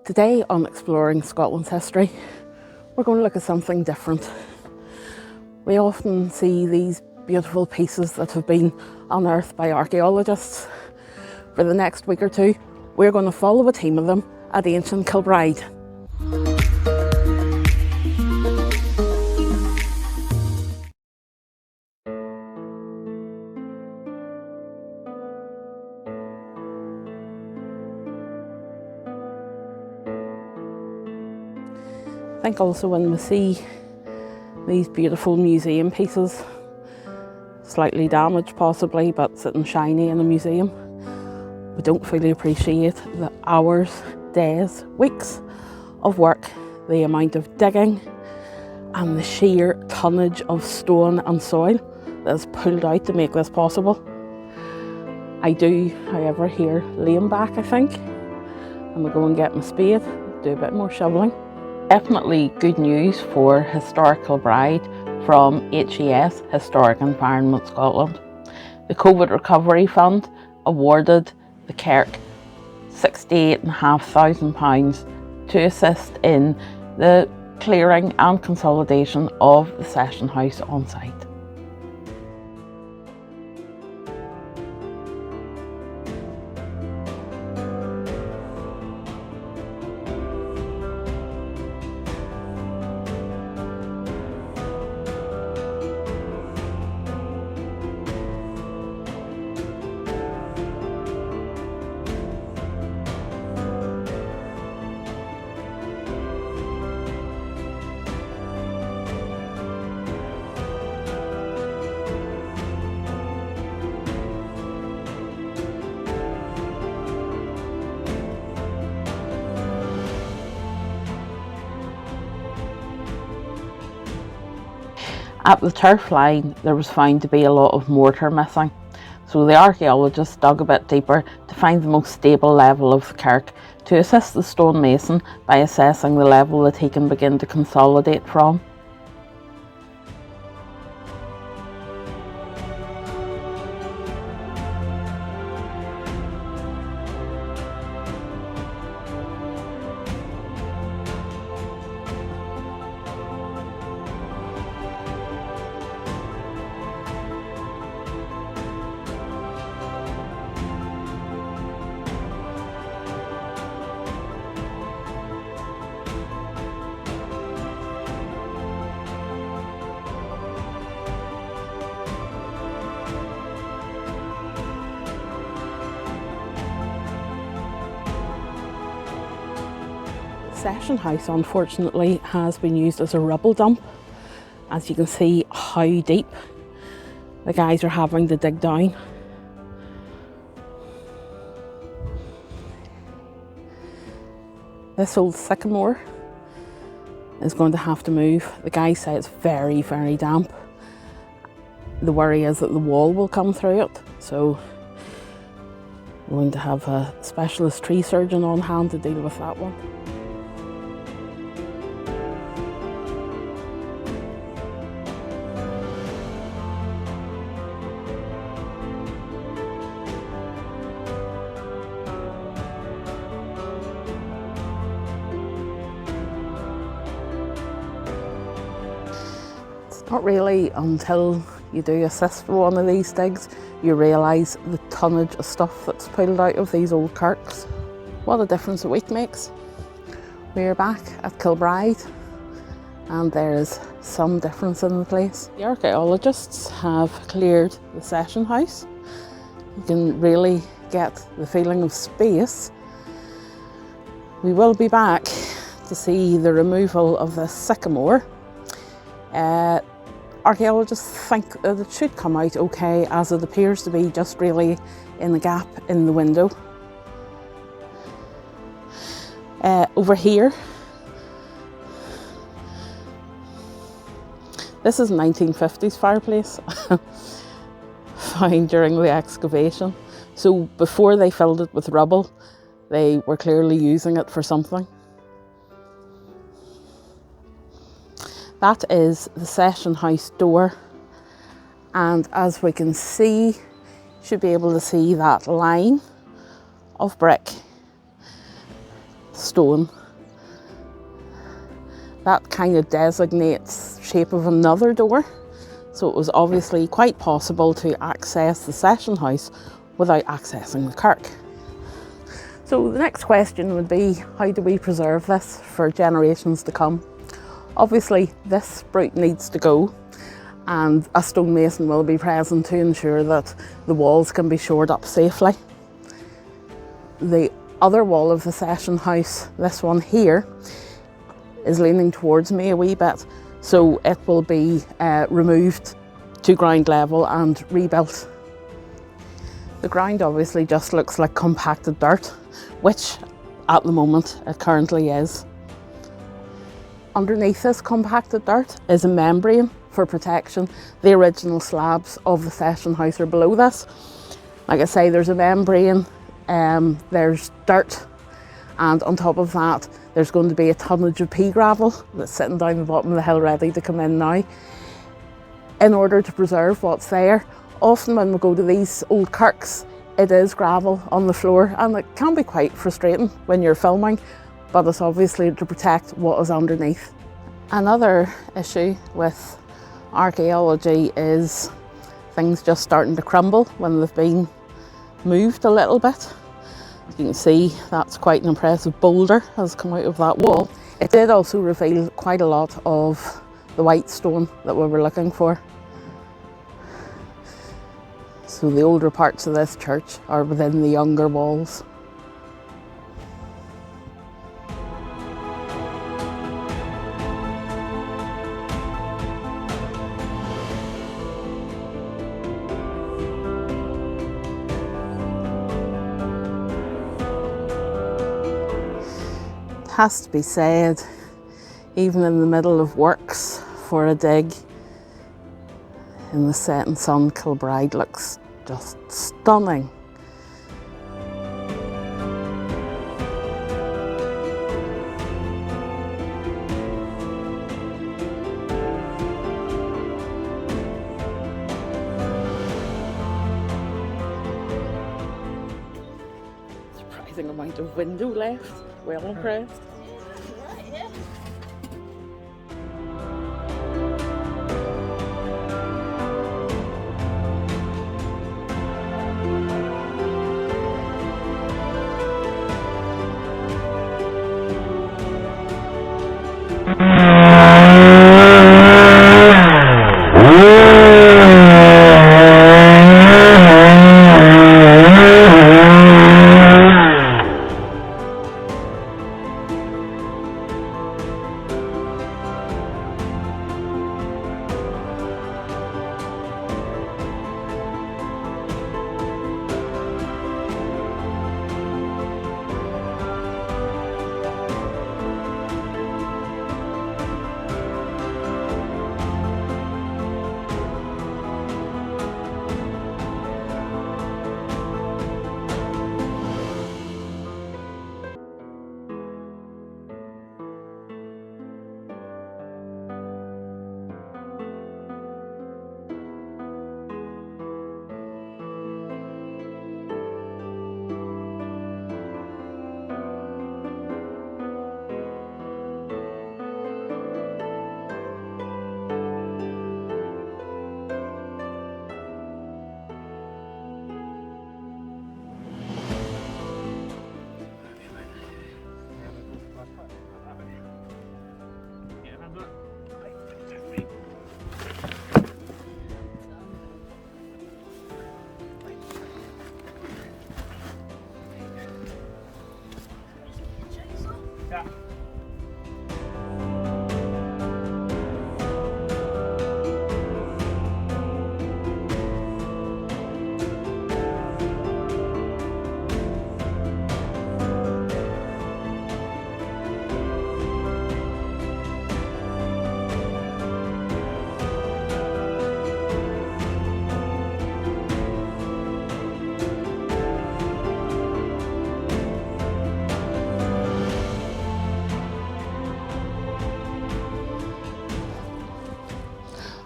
Today on Exploring Scotland's History, we're going to look at something different. We often see these beautiful pieces that have been unearthed by archaeologists. For the next week or two, we're going to follow a team of them at Ancient Kilbride. I think also when we see these beautiful museum pieces, slightly damaged possibly, but sitting shiny in a museum, we don't fully appreciate the hours, days, weeks of work, the amount of digging and the sheer tonnage of stone and soil that is pulled out to make this possible. I do, however, hear Liam back, I think. I'm going to go and get my spade, do a bit more shoveling. Definitely good news for Historic Kilbride from HES, Historic Environment Scotland. The COVID Recovery Fund awarded the Kirk £68,500 to assist in the clearing and consolidation of the session house on site. At the turf line, there was found to be a lot of mortar missing, so the archaeologists dug a bit deeper to find the most stable level of the kirk to assist the stonemason by assessing the level that he can begin to consolidate from. The session house, unfortunately, has been used as a rubble dump. As you can see how deep the guys are having to dig down. This old sycamore is going to have to move. The guys say it's very, very damp. The worry is that the wall will come through it, so we're going to have a specialist tree surgeon on hand to deal with that one. Not really until you do assist with one of these digs, you realise the tonnage of stuff that's pulled out of these old kirks. What a difference a week makes. We're back at Kilbride and there is some difference in the place. The archaeologists have cleared the session house. You can really get the feeling of space. We will be back to see the removal of the sycamore. Archaeologists think that it should come out okay, as it appears to be just really in the gap in the window. Over here, this is a 1950s fireplace found during the excavation. So before they filled it with rubble, they were clearly using it for something. That is the session house door, and as we can see, you should be able to see that line of brick stone. That kind of designates shape of another door. So it was obviously quite possible to access the session house without accessing the kirk. So the next question would be, how do we preserve this for generations to come? Obviously this brute needs to go, and a stonemason will be present to ensure that the walls can be shored up safely. The other wall of the session house, this one here, is leaning towards me a wee bit, so it will be removed to ground level and rebuilt. The ground obviously just looks like compacted dirt, which at the moment it currently is. Underneath this compacted dirt is a membrane for protection. The original slabs of the session house are below this. Like I say, there's a membrane, there's dirt, and on top of that there's going to be a tonnage of pea gravel that's sitting down the bottom of the hill ready to come in now. In order to preserve what's there, often when we go to these old kirks, it is gravel on the floor, and it can be quite frustrating when you're filming, but it's obviously to protect what is underneath. Another issue with archaeology is things just starting to crumble when they've been moved a little bit. As you can see, that's quite an impressive boulder has come out of that wall. It did also reveal quite a lot of the white stone that we were looking for. So the older parts of this church are within the younger walls. It has to be said, even in the middle of works for a dig in the setting sun, Kilbride looks just stunning. Surprising amount of window left, well impressed.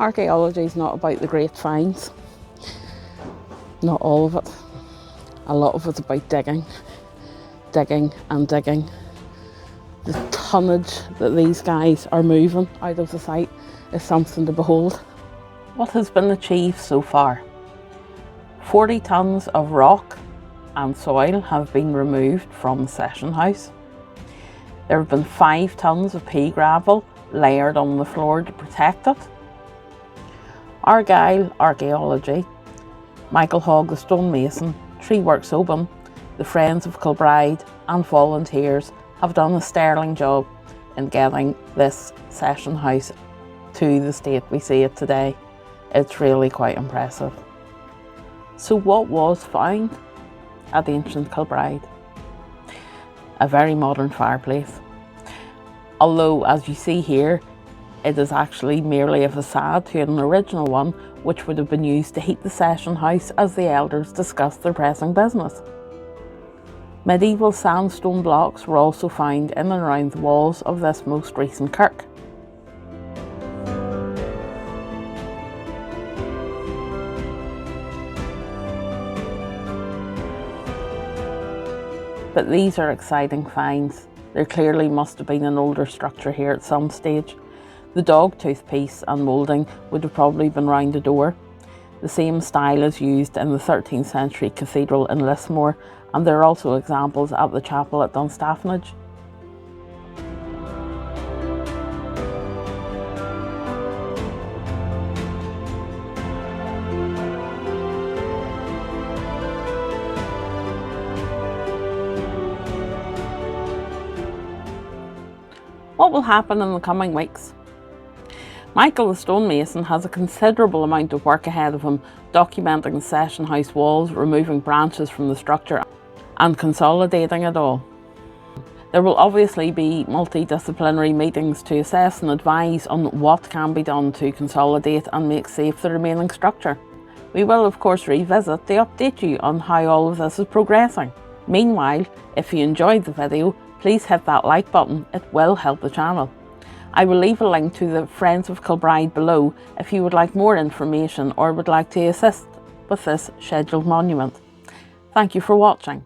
Archaeology is not about the great finds. Not all of it. A lot of it's about digging, digging and digging tonnage that these guys are moving out of the site is something to behold. What has been achieved so far? 40 tonnes of rock and soil have been removed from the session house. There have been 5 tonnes of pea gravel layered on the floor to protect it. Argyll Archaeology, Michael Hogg the stonemason, Tree Works Oban, the Friends of Kilbride and volunteers have done a sterling job in getting this session house to the state we see it today. It's really quite impressive. So what was found at Ancient Kilbride? A very modern fireplace. Although, as you see here, it is actually merely a facade to an original one which would have been used to heat the session house as the elders discussed their pressing business. Medieval sandstone blocks were also found in and around the walls of this most recent kirk. But these are exciting finds. There clearly must have been an older structure here at some stage. The dog tooth piece and moulding would have probably been round the door. The same style is used in the 13th century cathedral in Lismore, and there are also examples at the chapel at 𝕬𝖗𝖌𝖞𝑑𝖗𝖆. What will happen in the coming weeks? Michael the stonemason has a considerable amount of work ahead of him, documenting the session house walls, removing branches from the structure and consolidating it all. There will obviously be multidisciplinary meetings to assess and advise on what can be done to consolidate and make safe the remaining structure. We will of course revisit to update you on how all of this is progressing. Meanwhile, if you enjoyed the video, please hit that like button, it will help the channel. I will leave a link to the Friends of Kilbride below if you would like more information or would like to assist with this scheduled monument. Thank you for watching.